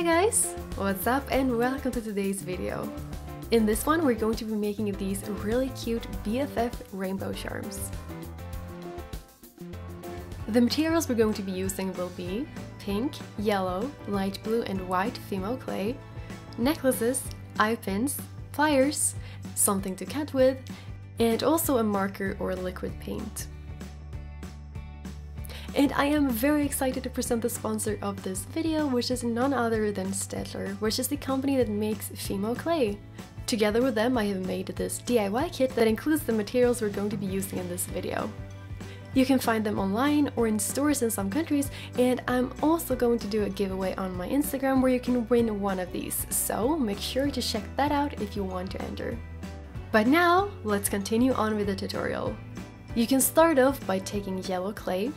Hi guys! What's up and welcome to today's video. In this one we're going to be making these really cute BFF rainbow charms. The materials we're going to be using will be pink, yellow, light blue and white Fimo clay, necklaces, eye pins, pliers, something to cut with, and also a marker or liquid paint. And I am very excited to present the sponsor of this video, which is none other than Staedtler, which is the company that makes Fimo clay. Together with them I have made this DIY kit that includes the materials we're going to be using in this video. You can find them online or in stores in some countries, and I'm also going to do a giveaway on my Instagram where you can win one of these, so make sure to check that out if you want to enter. But now, let's continue on with the tutorial. You can start off by taking yellow clay,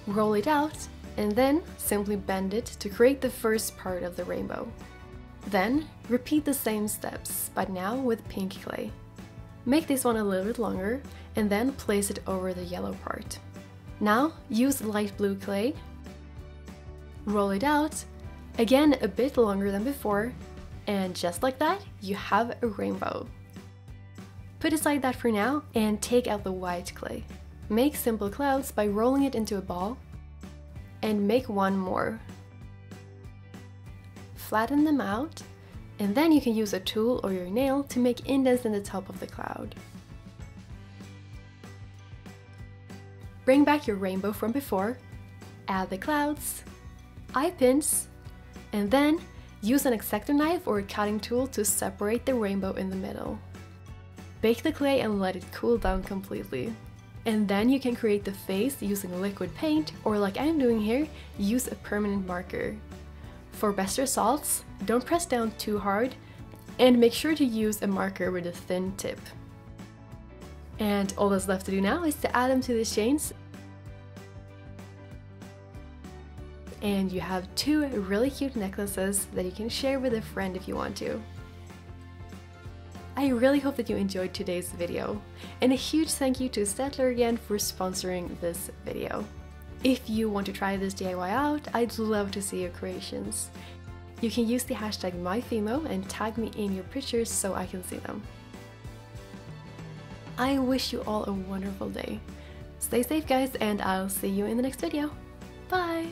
roll it out, and then simply bend it to create the first part of the rainbow. Then, repeat the same steps, but now with pink clay. Make this one a little bit longer, and then place it over the yellow part. Now, use light blue clay, roll it out, again a bit longer than before, and just like that, you have a rainbow. Put aside that for now, and take out the white clay. Make simple clouds by rolling it into a ball, and make one more. Flatten them out, and then you can use a tool or your nail to make indents in the top of the cloud. Bring back your rainbow from before, add the clouds, eye pins, and then use an X-Acto knife or a cutting tool to separate the rainbow in the middle. Bake the clay and let it cool down completely. And then you can create the face using liquid paint, or like I'm doing here, use a permanent marker. For best results, don't press down too hard, and make sure to use a marker with a thin tip. And all that's left to do now is to add them to the chains. And you have two really cute necklaces that you can share with a friend if you want to. I really hope that you enjoyed today's video, and a huge thank you to Staedtler again for sponsoring this video. If you want to try this DIY out, I'd love to see your creations. You can use the hashtag #myfimo and tag me in your pictures so I can see them. I wish you all a wonderful day. Stay safe guys, and I'll see you in the next video. Bye!